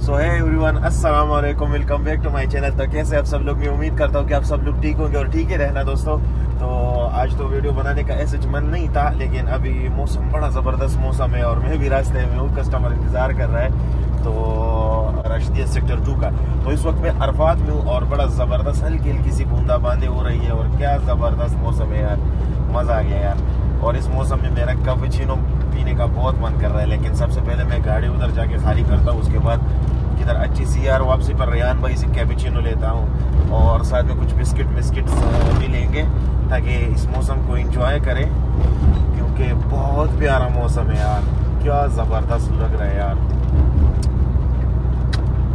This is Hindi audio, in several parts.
सो है एवरीवन, अस्सलाम वालेकुम, welcome back to my channel. तो कैसे आप सब लोग? मैं उम्मीद करता हूँ कि आप सब लोग ठीक होंगे और ठीक ही रहना दोस्तों। तो आज तो वीडियो बनाने का ऐसे मन नहीं था, लेकिन अभी मौसम बड़ा ज़बरदस्त मौसम है और मैं भी रास्ते में हूँ, कस्टमर इंतज़ार कर रहा है। तो राशिदिया सेक्टर 2 का, तो इस वक्त मैं अरफात में हूँ और बड़ा ज़बरदस्त हल्की हल्की सी बूंदाबांदी हो रही है और क्या ज़बरदस्त मौसम है यार, मज़ा आ गया यार। और इस मौसम में मेरा कैपुचिनो पीने का बहुत मन कर रहा है, लेकिन सबसे पहले मैं गाड़ी उधर जाके खाली करता हूँ, उसके बाद किधर अच्छी सी यार वापसी पर रेहान भाई से कैपुचिनो लेता हूँ और साथ में कुछ बिस्किट भी लेंगे ताकि इस मौसम को एंजॉय करें, क्योंकि बहुत प्यारा मौसम है यार, क्या ज़बरदस्त लग रहा है यार।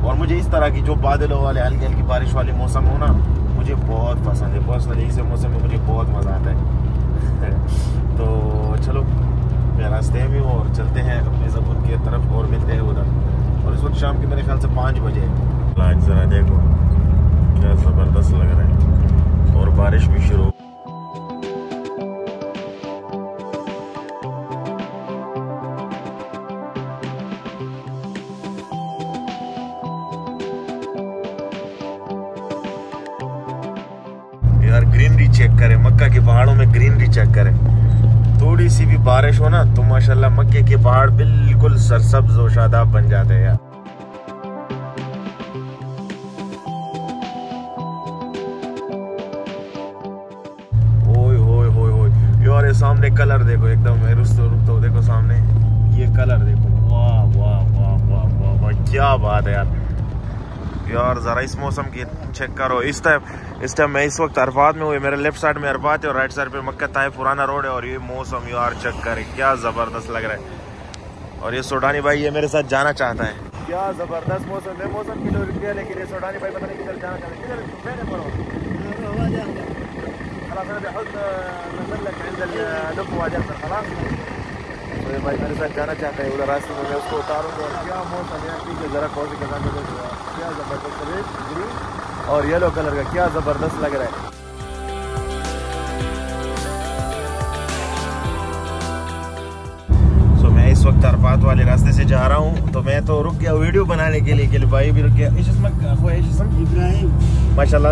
और मुझे इस तरह की जो बादलों वाले हल्की हल्की बारिश वाली मौसम हो ना, मुझे बहुत पसंद है। पर्सनली इस मौसम में मुझे बहुत मज़ा आता है। तो चलो मैं रास्ते में हूँ और चलते हैं अपने ज़बून की तरफ और मिलते हैं उधर। और इस वक्त शाम के मेरे ख्याल से 5 बजे। आज ज़रा देखो क्या ज़बरदस्त लग रहा है और बारिश भी शुरू। यार ग्रीनरी चेक करें, मक्का के पहाड़ों में ग्रीनरी चेक करें। थोड़ी सी भी बारिश हो ना तो माशाल्लाह मक्के के पहाड़ बिल्कुल सरसब्ज और शादाब बन जाते हैं यार। ओए होए होए होए यार, ये सामने कलर देखो एकदम, रुक तो देखो सामने ये कलर देखो, वाह वाह वाह वाह वाह वाह, क्या बात है यार। जरा इस मौसम की चेक करो। इस टाइम मैं इस वक्त अरफात में हूँ, मेरे लेफ्ट साइड में अरफात है और राइट साइड पे मक्का ताइफ पुराना रोड है। और ये मौसम यार चेक करे, क्या जबरदस्त लग रहा है। और ये सोडानी भाई ये मेरे साथ जाना चाहता है, क्या जबरदस्त मौसम है। मौसम की रुक गया, लेकिन ये सोडानी भाई पता नहीं किधर जाना चाहता है। तो ये भाई मेरे साथ जाना चाहता है उधर, रास्ते में मैं उसको उतारूंगा। और क्या मौसम है, पीछे जरा कौन सी कदम देखो, क्या जबरदस्त ग्रीन और येलो कलर का, क्या जबरदस्त लग रहा है। सो मैं इस वक्त अरफात वाले रास्ते से जा रहा हूँ, तो मैं तो रुक गया वीडियो बनाने के लिए भाई भी रुक गया। इब्राहिम माशाल्लाह,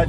आज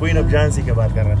क्वीन ऑफ झांसी की बात कर रहे हैं।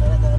3000.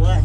1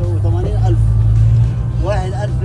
280,000. 1000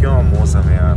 क्यों मौसम है यार.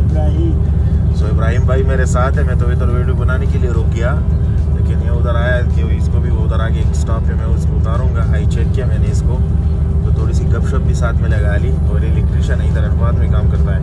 इब्राहिम. इब्राहिम भाई मेरे साथ है. मैं तो इधर वीडियो बनाने के लिए रुक गया, लेकिन ये उधर आया कि इसको भी उधर आके एक स्टॉप पे मैं उसको उतारूंगा. हाई चेक किया मैंने इसको, तो थोड़ी सी गपशप भी साथ में लगा ली. और इलेक्ट्रिशियन इधर अरबाद में काम करता है.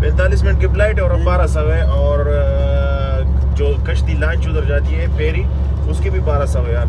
45 मिनट की फ्लाइट और 12 सवे और जो कश्ती लॉन्च उधर जाती है फेरी उसकी भी 12 सवे यार.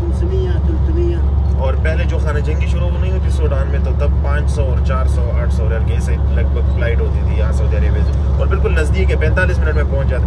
500 300. और पहले जो खाना जंगी शुरू नहीं हुई थी सूडान में तो तब 500 और 400 800 रियाल के ऐसे लगभग फ्लाइट होती थी यहाँ सऊदी अरेबिया से, और बिल्कुल नजदीक है 45 मिनट में पहुंच जाते.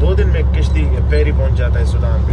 2 दिन में किश्ती फेरी पहुंच जाता है सूडान पे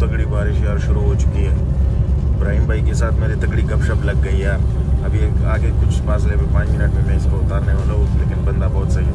तगड़ी बारिश यार शुरू हो चुकी है. इब्राहिम भाई के साथ मेरी तगड़ी गपशप लग गई यार. अभी आगे कुछ फासले में 5 मिनट में मैं इसको उतारने वाला हूँ, लेकिन बंदा बहुत सही है.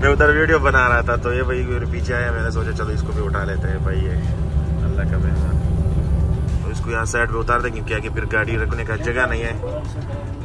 मैं उधर वीडियो बना रहा था तो ये भाई मेरे पीछे आया, मैंने सोचा चलो इसको भी उठा लेते हैं भाई, ये अल्लाह का मेहमान. तो इसको यहाँ साइड पे उतार देंगे क्योंकि फिर गाड़ी रखने का जगह नहीं है.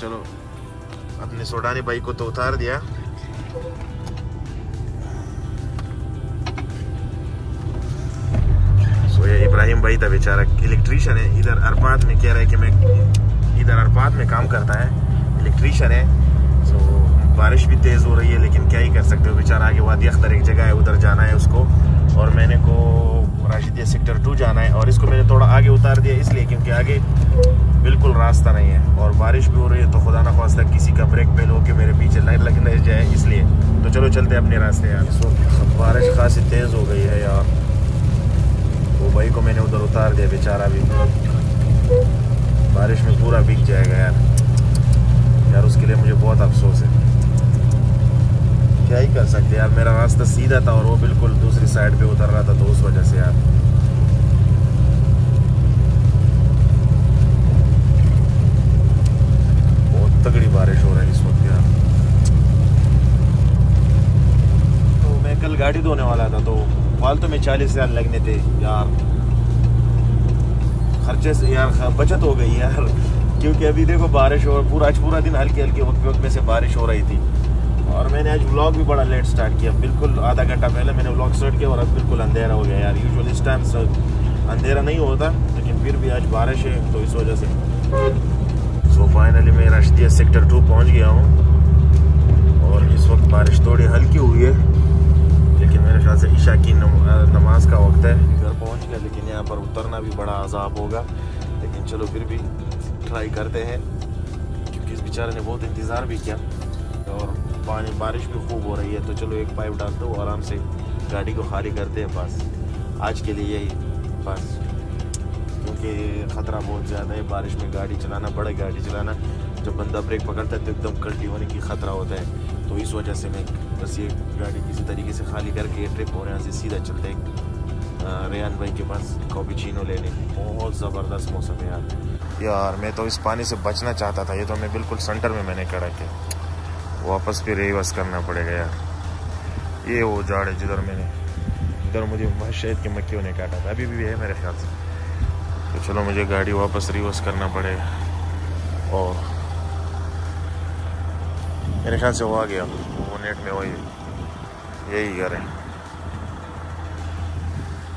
चलो अपने सोडानी बाइक को तो उतार दिया. सो तो ये इब्राहिम भाई था बेचारा, इलेक्ट्रीशियन है, इधर अरबात में कह रहा है कि मैं इधर अरबात में काम करता है, इलेक्ट्रीशियन है। तो बारिश भी तेज़ हो रही है, लेकिन क्या ही कर सकते हो, बेचारा आगे वादी अख्तर एक जगह है, उधर जाना है उसको, और मैंने को राशिदिया सेक्टर 2 जाना है। और इसको मैंने थोड़ा आगे उतार दिया इसलिए क्योंकि आगे बिल्कुल रास्ता नहीं है और बारिश भी हो रही है, तो खुदा ना खास्ता किसी का ब्रेक फेल हो के मेरे पीछे लाइन लग नहीं जाए, इसलिए। तो चलो चलते हैं अपने रास्ते यार। इस वक्त बारिश खासी तेज़ हो गई है यार। वो भाई को मैंने उधर उतार दिया, बेचारा भी बारिश में पूरा भीग जाएगा यार, उसके लिए मुझे बहुत अफसोस है। क्या ही कर सकते यार, मेरा रास्ता सीधा था और वो बिल्कुल दूसरी साइड पे उतर रहा था, तो उस वजह से यार। बहुत तगड़ी बारिश हो रही है इस वक्त यार। तो मैं कल गाड़ी धोने वाला था, तो फालतू में 40,000 लगने थे यार, खर्चे से यार बचत हो गई यार, क्योंकि अभी देखो बारिश हो पूरा दिन हल्की हल्की वक्त में से बारिश हो रही थी। और मैंने आज व्लॉग भी बड़ा लेट स्टार्ट किया, बिल्कुल आधा घंटा पहले मैंने व्लॉग स्टार्ट किया और अब बिल्कुल अंधेरा हो गया यार। यूजुअली इस टाइम अंधेरा नहीं होता, लेकिन फिर भी आज बारिश है तो इस वजह से। सो फाइनली मैं राशिदिया सेक्टर 2 पहुंच गया हूँ और इस वक्त बारिश थोड़ी हल्की हुई है, लेकिन मेरे ख्याल से ईशा की नमाज का वक्त है। घर पहुँच गया, लेकिन यहाँ पर उतरना भी बड़ा अजाब होगा, लेकिन चलो फिर भी ट्राई करते हैं, क्योंकि इस बेचारे ने बहुत इंतज़ार भी किया और बारिश भी खूब हो रही है। तो चलो एक पाइप डालते हो, आराम से गाड़ी को खाली करते हैं बस, आज के लिए यही बस, क्योंकि ख़तरा बहुत ज़्यादा है बारिश में गाड़ी चलाना, बड़ी गाड़ी चलाना, जब बंदा ब्रेक पकड़ता है तो एकदम कल्टी होने की ख़तरा होता है। तो इस वजह से मैं बस ये गाड़ी किसी तरीके से खाली करके ये ट्रिप हो रहे हैं, यहाँ से सीधा चलते हैं रेहान भाई के पास कैपुचिनो लेने। बहुत ज़बरदस्त मौसम है यार। मैं तो इस पानी से बचना चाहता था, ये तो मैं बिल्कुल सेंटर में मैंने करा के वापस फिर रिवर्स करना पड़ेगा यार। ये वो झाड़ है जिधर मैंने, इधर मुझे शहद की मक्खियों ने काटा था, अभी भी है मेरे ख्याल से। तो चलो मुझे गाड़ी वापस रिवर्स करना पड़ेगा, और मेरे ख्याल से वो आ गया, वो नेट में वही यही घर है।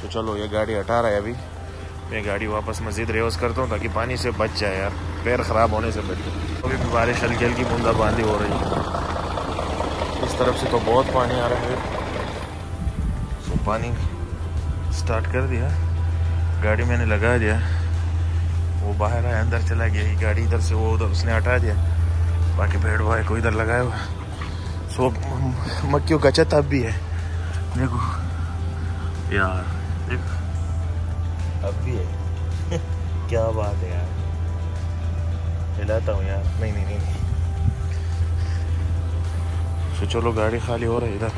तो चलो ये गाड़ी हटा रहा है, अभी मैं गाड़ी वापस मस्जिद रिवर्स करता हूँ ताकि पानी से बच जाए यार, पैर ख़राब होने से बच जाए। अभी भी बारिश हल्की हल्की बूंदाबांदी हो रही है, इस तरफ से तो बहुत पानी आ रहा है। तो पानी स्टार्ट कर दिया, गाड़ी मैंने लगा दिया, वो बाहर आया अंदर चला गया, ये गाड़ी इधर से वो उधर उसने हटा दिया, बाकी भेड़ भाई को इधर लगाया हुआ। सो मक्खियों का छत अब भी है, देखो यार, देखो अब भी है क्या बात है यार, हिलाता हूँ यार। नहीं। तो चलो गाड़ी खाली हो रही है इधर,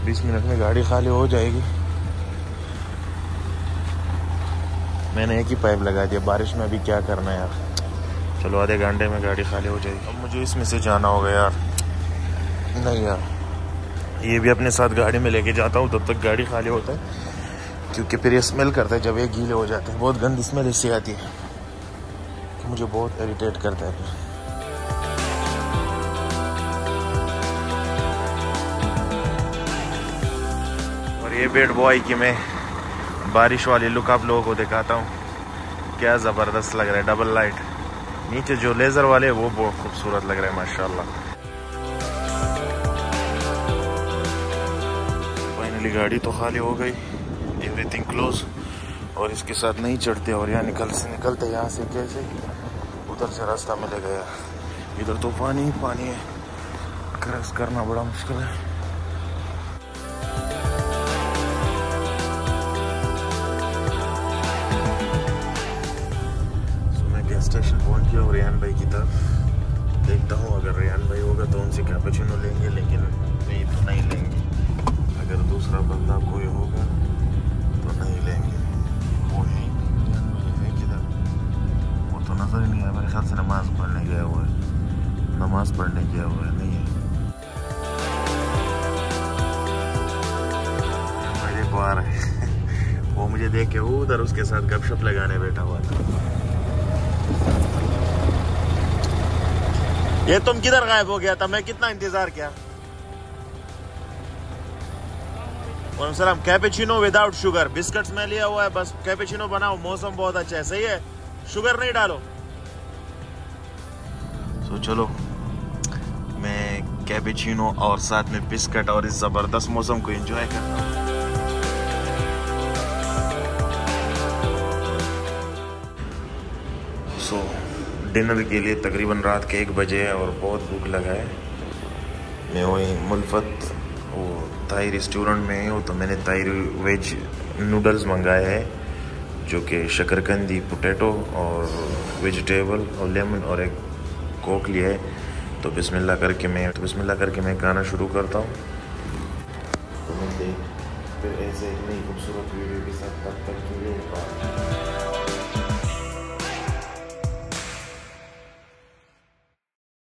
20 मिनट में गाड़ी खाली हो जाएगी। मैंने एक ही पाइप लगा दिया, बारिश में अभी क्या करना है यार। चलो आधे घंटे में गाड़ी खाली हो जाएगी। अब मुझे इसमें से जाना होगा यार। नहीं यार, ये भी अपने साथ गाड़ी में लेके जाता हूँ, तब तक गाड़ी खाली होता है, क्योंकि फिर ये स्मेल करता है जब ये गीले हो जाते हैं, बहुत गंदी स्मेल इससे आती है, कि मुझे बहुत इरिटेट करता है फिर। और ये बेड बॉय की मैं बारिश वाली लुक आप लोगों को दिखाता हूँ, क्या ज़बरदस्त लग रहा है। डबल लाइट नीचे जो लेज़र वाले वो बहुत खूबसूरत लग रहा है माशाल्लाह। फाइनली गाड़ी तो खाली हो गई, एवरीथिंग क्लोज, और इसके साथ नहीं चढ़ते और यहाँ निकलते यहाँ से कैसे, उधर से रास्ता मिलेगा यार। इधर तो पानी ही पानी है, क्रॉस करना बड़ा मुश्किल है। स्टेशन पहुंच गया और रेहान भाई की तरफ देखता हूँ, अगर रेहान भाई होगा तो उनसे कैपुचिनो लेंगे, लेकिन नहीं तो नहीं लेंगे। अगर दूसरा बंदा कोई होगा तो नहीं लेंगे। वो है किधर, वो तो नजर ही नहीं आया, मेरे ख्याल से नमाज पढ़ने गया हुआ है, नमाज पढ़ने गया हुआ है, नहीं है। मेरे को आ रहा है वो मुझे देख के उधर उसके साथ गपशप लगाने बैठा हुआ था। ये तुम किधर गायब हो गया था? मैं कितना इंतजार किया। सलाम। कैपेचिनो विदाउट शुगर, बिस्किट्स में लिया हुआ है, बस कैपेचिनो बनाओ। मौसम बहुत अच्छा है, सही है, शुगर नहीं डालो। तो चलो मैं कैपेचिनो और साथ में बिस्किट और इस जबरदस्त मौसम को एंजॉय करता हूँ। सो डिनर के लिए तकरीबन रात के 1 बजे है और बहुत भूख लगा है। मैं वही मुल्फत वो थाई रेस्टोरेंट में हूँ, तो मैंने थाई वेज नूडल्स मंगाए हैं जो कि शकरकंदी, पोटैटो और वेजिटेबल और लेमन और एक कोक लिया है। तो बिस्मिल्लाह करके मैं खाना शुरू करता हूँ। तो मिलते फिर ऐसे एक नई खूबसूरत वीडियो के साथ, तब तक के लिए बाय।